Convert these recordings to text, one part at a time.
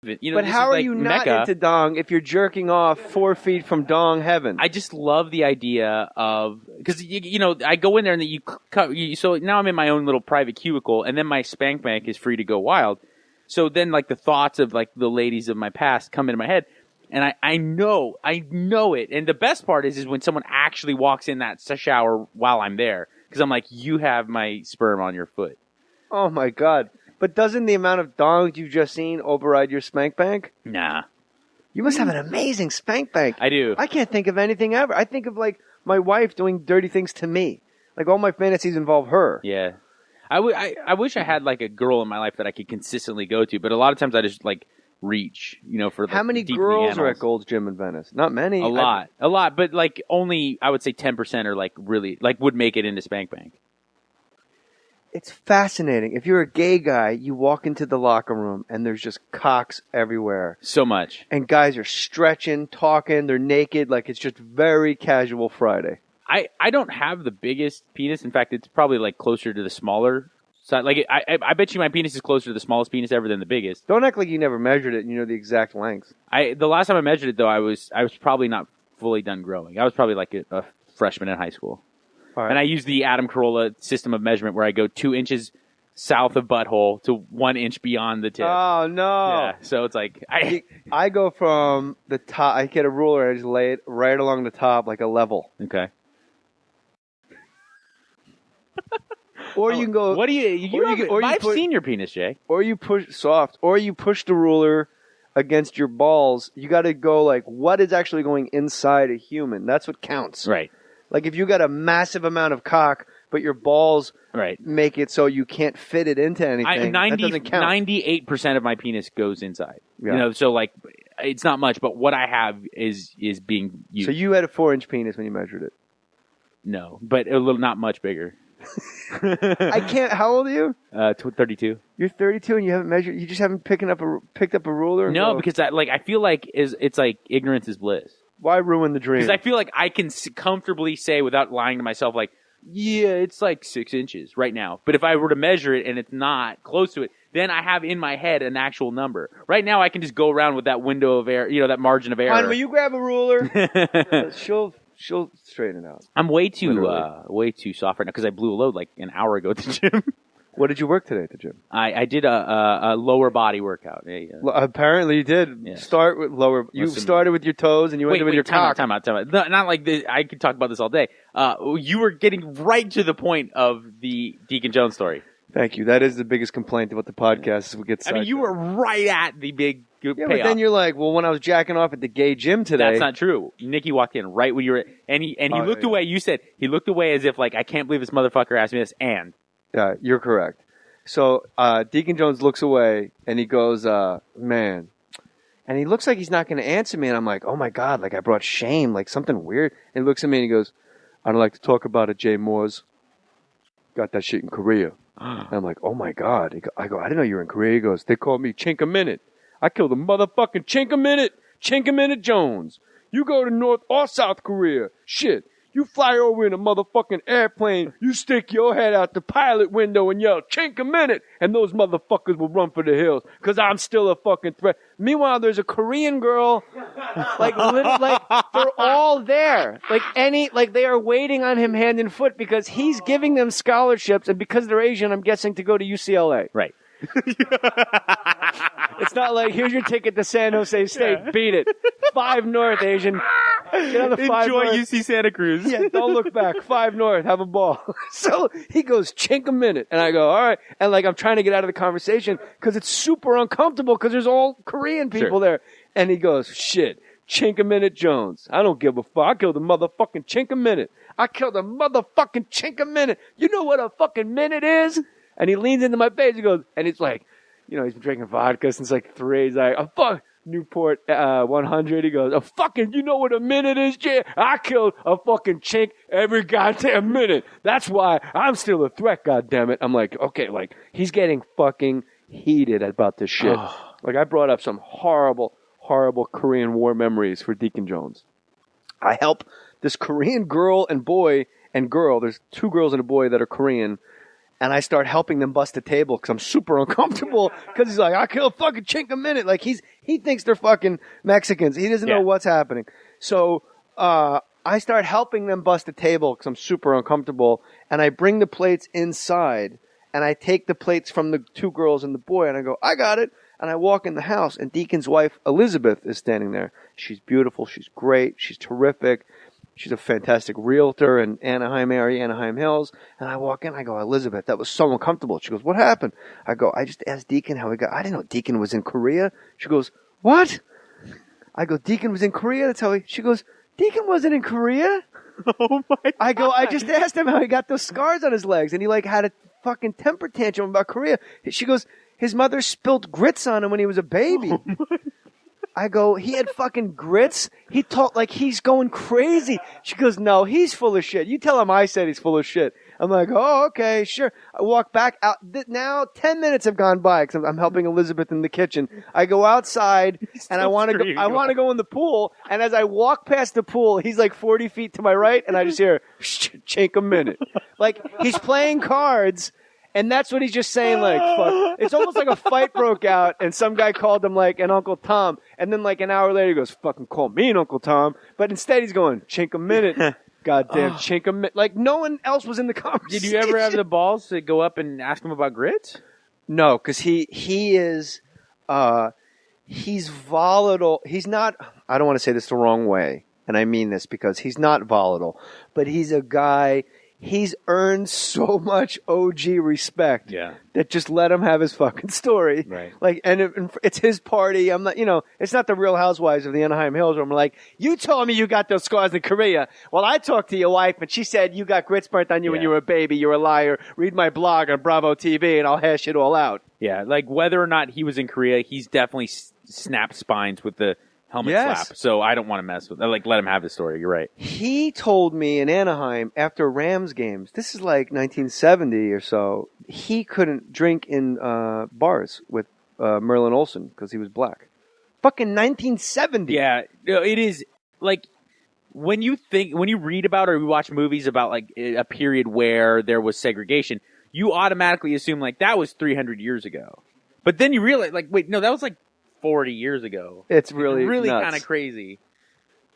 But how are you not into dong if you're jerking off 4 feet from dong heaven? I just love the idea of, because I go in there and so now I'm in my own little private cubicle, and then my spank bank is free to go wild. So then like the thoughts of like the ladies of my past come into my head, and I know it. And the best part is when someone actually walks in that shower while I'm there, because I'm like, you have my sperm on your foot. Oh my God. But doesn't the amount of dongs you've just seen override your spank bank? Nah. You must have an amazing spank bank. I do. I can't think of anything ever. I think of like my wife doing dirty things to me. Like all my fantasies involve her. Yeah. I wish I had like a girl in my life that I could consistently go to, but a lot of times I just like reach, for like, how many girls are at Gold's Gym in Venice? Not many. A lot, but like only I would say 10% are like really like would make it into spank bank. It's fascinating. If you're a gay guy, you walk into the locker room and there's just cocks everywhere. So much. And guys are stretching, talking, they're naked, like it's just very casual Friday. I don't have the biggest penis. In fact, it's probably like closer to the smaller side. Like I bet you my penis is closer to the smallest penis ever than the biggest. Don't act like you never measured it and you know the exact length. The last time I measured it though, I was probably not fully done growing. I was probably like a freshman in high school. Right. And I use the Adam Carolla system of measurement where I go 2 inches south of butthole to 1 inch beyond the tip. Oh, no. Yeah, so it's like... I go from the top... I get a ruler and I just lay it right along the top like a level. Okay. Or you can go... What do you... I've seen your penis, Jay. Or you push... Soft. Or you push the ruler against your balls. You got to go like, what is actually going inside a human? That's what counts. Right. Like if you got a massive amount of cock, but your balls make it so you can't fit it into anything, that doesn't count. 98% of my penis goes inside. Yeah. So like it's not much, but what I have is being used. So you had a 4-inch penis when you measured it? No, but not much bigger. I can't. How old are you? 32. You're 32 and you haven't measured. You just haven't picked up a ruler. No, because I feel like it's like ignorance is bliss. Why ruin the dream? Because I feel like I can comfortably say without lying to myself, like, yeah, it's like 6 inches right now. But if I were to measure it and it's not close to it, then I have in my head an actual number. Right now, I can just go around with that window of error, that margin of error. Fine, will you grab a ruler? She'll straighten it out. I'm way too soft right now because I blew a load like an hour ago at the gym. What did you work today at the gym? I did a lower body workout. Apparently you did. Yes. Start with lower. You started with your toes and you ended with your cock. Time out. No, not like this. I could talk about this all day. You were getting right to the point of the Deacon Jones story. Thank you. That is the biggest complaint about the podcast. Is we get sidetracked. You were right at the big payoff. But then you're like, well, when I was jacking off at the gay gym today. That's not true. Nikki walked in right when you were, and he looked away. You said he looked away as if like, I can't believe this motherfucker asked me this. And yeah, you're correct. So Deacon Jones looks away and he goes, man. And he looks like he's not going to answer me. And I'm like, oh my God, like I brought shame, like something weird. And he looks at me and he goes, I don't like to talk about it, Jay Mohr's. Got that shit in Korea. And I'm like, oh my God. I go, I didn't know you were in Korea. He goes, they called me Chink a Minute. I killed a motherfucking Chink a Minute Jones. You go to North or South Korea. Shit. You fly over in a motherfucking airplane, you stick your head out the pilot window and yell, Chink a Minute, and those motherfuckers will run for the hills, because I'm still a fucking threat. Meanwhile, there's a Korean girl, like they're all there. Like they are waiting on him hand and foot because he's giving them scholarships, and because they're Asian, I'm guessing to go to UCLA. Right. It's not like, here's your ticket to San Jose State. Yeah. Beat it. 5 North, Asian. Get on the 5 Enjoy North. UC Santa Cruz. Yeah, don't look back. 5 North. Have a ball. So he goes, Chink a Minute. And I go, all right. And like, I'm trying to get out of the conversation because it's super uncomfortable because there's all Korean people there. And he goes, shit, Chink a Minute Jones. I don't give a fuck. I killed a motherfucking Chink a Minute. I killed a motherfucking Chink a Minute. You know what a fucking minute is? And he leans into my face. He goes, and it's like, he's been drinking vodka since like 3. He's like, Newport 100. He goes, you know what a minute is, Jay? I killed a fucking chink every goddamn minute. That's why I'm still a threat, goddammit. I'm like, okay, like, he's getting fucking heated about this shit. Like, I brought up some horrible, horrible Korean War memories for Deacon Jones. I help this Korean girl and boy and girl. There's 2 girls and a boy that are Korean. And I start helping them bust a table because I'm super uncomfortable because he's like, I kill a fucking Chink a Minute. Like, he's He thinks they're fucking Mexicans. He doesn't know what's happening. So I start helping them bust a table because I'm super uncomfortable, and I bring the plates inside, and I take the plates from the two girls and the boy, and I go, I got it. And I walk in the house, and Deacon's wife, Elizabeth, is standing there. She's beautiful. She's great. She's terrific. She's a fantastic realtor in Anaheim area, Anaheim Hills. And I walk in, I go, Elizabeth, that was so uncomfortable. She goes, what happened? I go, I just asked Deacon how he got. I didn't know Deacon was in Korea. She goes, what? I go, Deacon was in Korea? That's how he. She goes, Deacon wasn't in Korea? Oh my God. I go, I just asked him how he got those scars on his legs, and he like had a fucking temper tantrum about Korea. She goes, his mother spilled grits on him when he was a baby. I go, he had fucking grits? He talked like he's going crazy. She goes, no, he's full of shit. You tell him I said he's full of shit. I'm like, oh, okay, sure. I walk back out. Now 10 minutes have gone by because I'm helping Elizabeth in the kitchen. I go outside and I want to go in the pool. And as I walk past the pool, he's like 40 feet to my right, and I just hear, chink a minute. Like he's playing cards. And that's what he's just saying, like, fuck. It's almost like a fight broke out, and some guy called him, like, an Uncle Tom. And then, like, an hour later, he goes, fucking call me an Uncle Tom. But instead, he's going, chink a minute. Goddamn, chink a minute. Like, no one else was in the conversation. Did you ever have the balls to go up and ask him about grits? No, because he is, he's volatile. He's not, I don't want to say this the wrong way, and I mean this because he's not volatile, but he's a guy. He's earned so much OG respect that just let him have his fucking story. Right. Like, and it's his party. I'm not, it's not the Real Housewives of the Anaheim Hills where I'm like, you told me you got those scars in Korea. Well, I talked to your wife and she said you got grits burnt on you when you were a baby. You're a liar. Read my blog on Bravo TV and I'll hash it all out. Yeah. Like whether or not he was in Korea, he's definitely snapped spines with the helmet slap. So I don't want to mess with like let him have his story. You're right. He told me in Anaheim after Rams games, this is like 1970 or so, he couldn't drink in bars with Merlin Olsen because he was black. Fucking 1970. Yeah, it is like when you read about or you watch movies about like a period where there was segregation, you automatically assume like that was 300 years ago. But then you realize like, wait, no, that was like 40 years ago. It's really kind of crazy.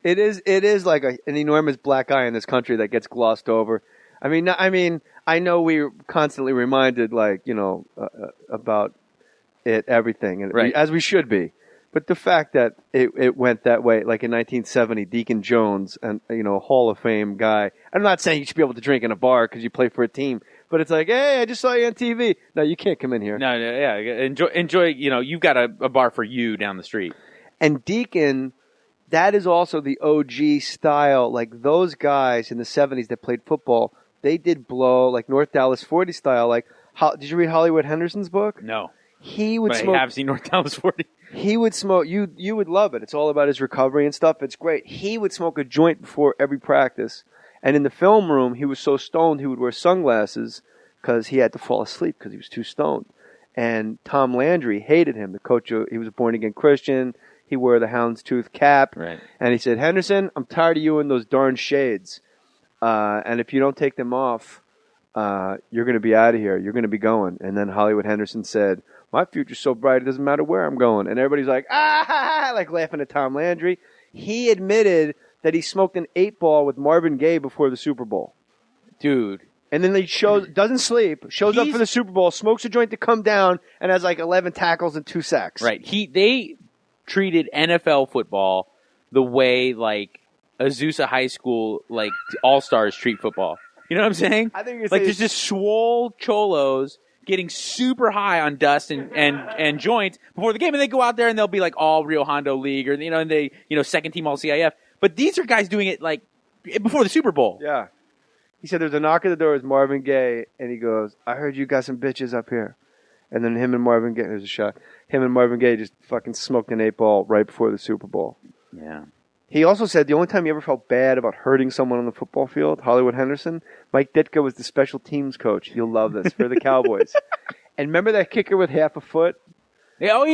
It is like an enormous black eye in this country that gets glossed over. I mean, I know we're constantly reminded, like, about everything, and as we should be. But the fact that it went that way, like in 1970, Deacon Jones, and a Hall of Fame guy. I'm not saying you should be able to drink in a bar because you play for a team. But it's like, hey, I just saw you on TV. No, you can't come in here. No, yeah. Enjoy, you've got a bar for you down the street. And Deacon, that is also the OG style. Like those guys in the 70s that played football, they did blow, like North Dallas 40 style. Like, did you read Hollywood Henderson's book? No. He would but smoke. I have seen North Dallas 40. He would smoke. You would love it. It's all about his recovery and stuff. It's great. He would smoke a joint before every practice. And in the film room, he was so stoned he would wear sunglasses because he had to fall asleep because he was too stoned. And Tom Landry hated him. The coach, he was a born-again Christian. He wore the houndstooth cap. Right. And he said, Henderson, I'm tired of you in those darn shades. And if you don't take them off, you're going to be out of here. You're going to be going. And then Hollywood Henderson said, my future's so bright, it doesn't matter where I'm going. And everybody's like, like laughing at Tom Landry. He admitted that he smoked an 8-ball with Marvin Gaye before the Super Bowl. Dude. And then he doesn't sleep, shows up for the Super Bowl, smokes a joint to come down, and has like 11 tackles and 2 sacks. Right. They treated NFL football the way like Azusa High School, like all-stars treat football. You know what I'm saying? I think you're like there's just swole cholos getting super high on dust and joints before the game, and they go out there and they'll be like all Rio Hondo League or and they second team all CIF. But these are guys doing it like before the Super Bowl. Yeah. He said there's a knock at the door. It's Marvin Gaye, and he goes, I heard you got some bitches up here. And then him and Marvin Gaye, there's a shot. Him and Marvin Gaye just fucking smoked an 8-ball right before the Super Bowl. Yeah. He also said the only time he ever felt bad about hurting someone on the football field, Hollywood Henderson, Mike Ditka was the special teams coach. You'll love this, for the Cowboys. And remember that kicker with half a foot? Yeah,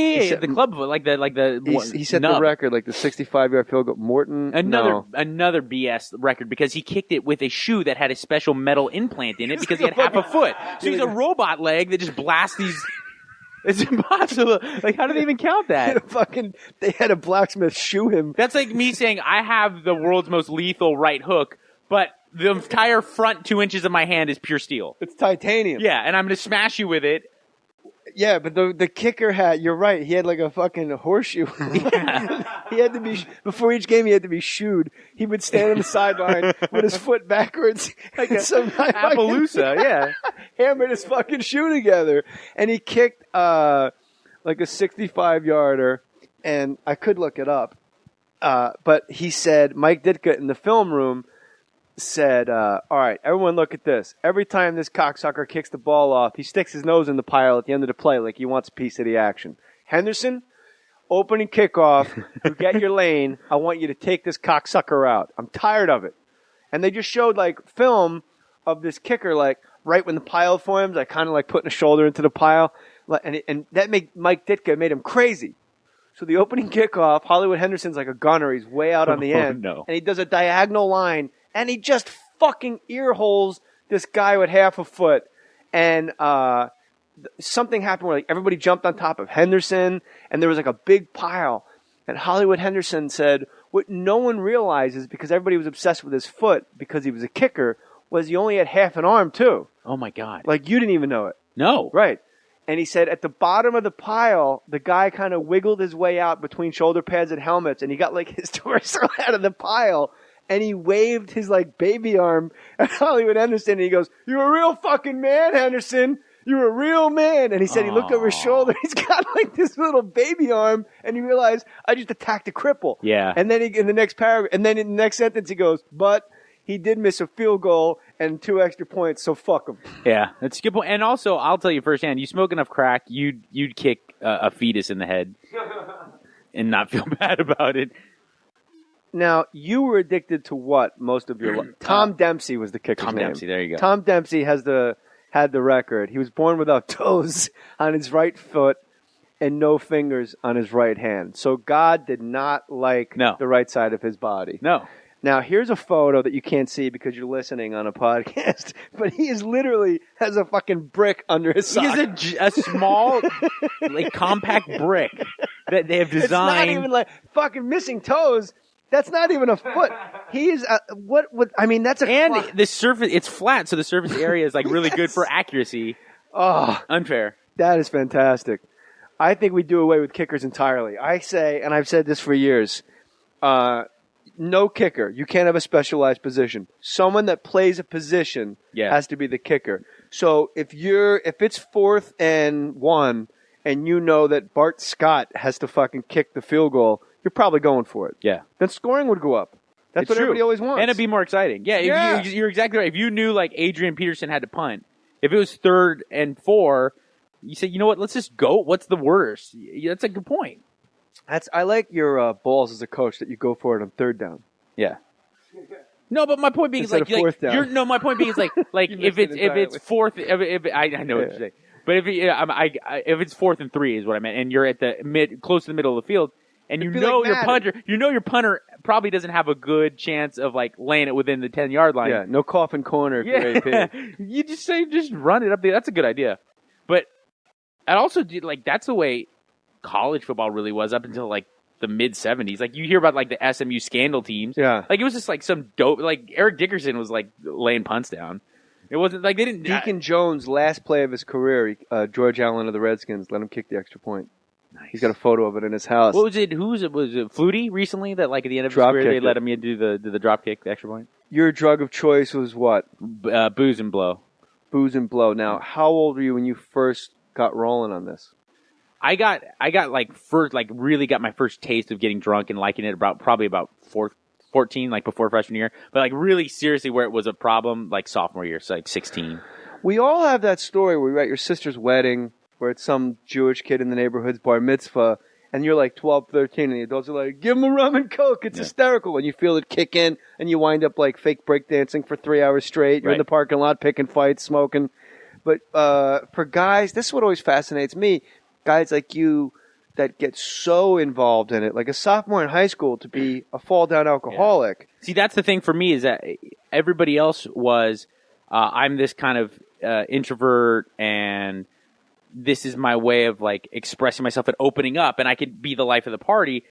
the club foot, like the he set nub. the record, like the 65-yard field goal. Morton, another BS record because he kicked it with a shoe that had a special metal implant in it because he had half a foot. So he's a robot leg that just blasts these. It's impossible. Like, how do they even count that? They had a blacksmith shoe him. That's like me saying I have the world's most lethal right hook, but the entire front 2 inches of my hand is pure steel. It's titanium. Yeah, and I'm going to smash you with it. Yeah, but the kicker you're right, he had like a fucking horseshoe. Yeah. He had to be, before each game he had to be shooed. He would stand on the sideline with his foot backwards. Like a Appaloosa, yeah. Hammered his fucking shoe together. And he kicked like a 65-yarder, and I could look it up. But he said, Mike Ditka in the film room said, all right, everyone look at this. Every time this cocksucker kicks the ball off, he sticks his nose in the pile at the end of the play like he wants a piece of the action. Henderson, opening kickoff, you get your lane. I want you to take this cocksucker out. I'm tired of it. And they just showed like film of this kicker, like right when the pile forms, like kind of like putting a shoulder into the pile. And that made Mike Ditka made him crazy. So the opening kickoff, Hollywood Henderson's like a gunner. He's way out on the end. No. And he does a diagonal line. And he just fucking ear holes this guy with half a foot. And something happened where like everybody jumped on top of Henderson, and there was like a big pile. And Hollywood Henderson said, what no one realizes, because everybody was obsessed with his foot because he was a kicker, was he only had half an arm too. Oh my God. Like you didn't even know it. No. Right. And he said at the bottom of the pile, the guy kind of wiggled his way out between shoulder pads and helmets, and he got like his torso out of the pile. And he waved his like baby arm at Hollywood Henderson, and he goes, "You're a real fucking man, Henderson. You're a real man." And he said he looked over his shoulder. He's got like this little baby arm, and he realized I just attacked a cripple. Yeah. And then in the next paragraph, and then in the next sentence, he goes, "But he did miss a field goal and 2 extra points, so fuck him." Yeah, that's a good point. And also, I'll tell you firsthand, you smoke enough crack, you'd kick a fetus in the head and not feel bad about it. Now, you were addicted to what most of your life? Tom Dempsey was the kicker's Tom name. Dempsey, there you go. Tom Dempsey had the record. He was born without toes on his right foot and no fingers on his right hand. So God did not like the right side of his body. No. Now, here's a photo that you can't see because you're listening on a podcast, but he is literally has a fucking brick under his sock. He has a small, like, compact brick that they have designed. It's not even like fucking missing toes. That's not even a foot. He is that's a and the surface. It's flat, so the surface area is like really good for accuracy. Oh, unfair. That is fantastic. I think we do away with kickers entirely. I say, and I've said this for years, no kicker. You can't have a specialized position. Someone that plays a position has to be the kicker. So if it's 4th and 1, and you know that Bart Scott has to fucking kick the field goal, you're probably going for it. Yeah. Then scoring would go up. That's what everybody always wants. And it'd be more exciting. Yeah, you're exactly right. If you knew, like, Adrian Peterson had to punt, if it was 3rd and 4, you say, you know what, let's just go. What's the worst? That's a good point. I like your balls as a coach that you go for it on 3rd down. Yeah. No, but my point being is like, my point being is like if it's 4th, I know what you're saying. But if it's 4th and 3 is what I meant, and you're at the close to the middle of the field, and you know your punter probably doesn't have a good chance of like laying it within the 10-yard line. Yeah, no coffin corner. Yeah, you just run it up there. That's a good idea. But I also did like that's the way college football really was up until like the mid 70s. Like you hear about like the SMU scandal teams. Yeah, like it was just like some dope. Like Eric Dickerson was like laying punts down. It wasn't like they didn't. Deacon Jones, last play of his career, George Allen of the Redskins let him kick the extra point. Nice. He's got a photo of it in his house. What was it? Who was it? Was it Flutie recently that like at the end of his career they let him do the drop kick, the extra point? Your drug of choice was what? Booze and blow. Booze and blow. Now, how old were you when you first got rolling on this? I got really got my first taste of getting drunk and liking it probably about 14, like before freshman year, but like really seriously where it was a problem, like sophomore year, so like 16. We all have that story where you're at your sister's wedding, where it's some Jewish kid in the neighborhood's bar mitzvah, and you're like 12, 13, and the adults are like, give him a rum and coke, it's hysterical, and you feel it kick in, and you wind up like fake breakdancing for 3 hours straight, you're in the parking lot picking fights, smoking. But for guys, this is what always fascinates me, guys like you that get so involved in it, like a sophomore in high school to be a fall-down alcoholic. Yeah. See, that's the thing for me is that everybody else was, I'm this kind of introvert and this is my way of like expressing myself and opening up, and I could be the life of the party.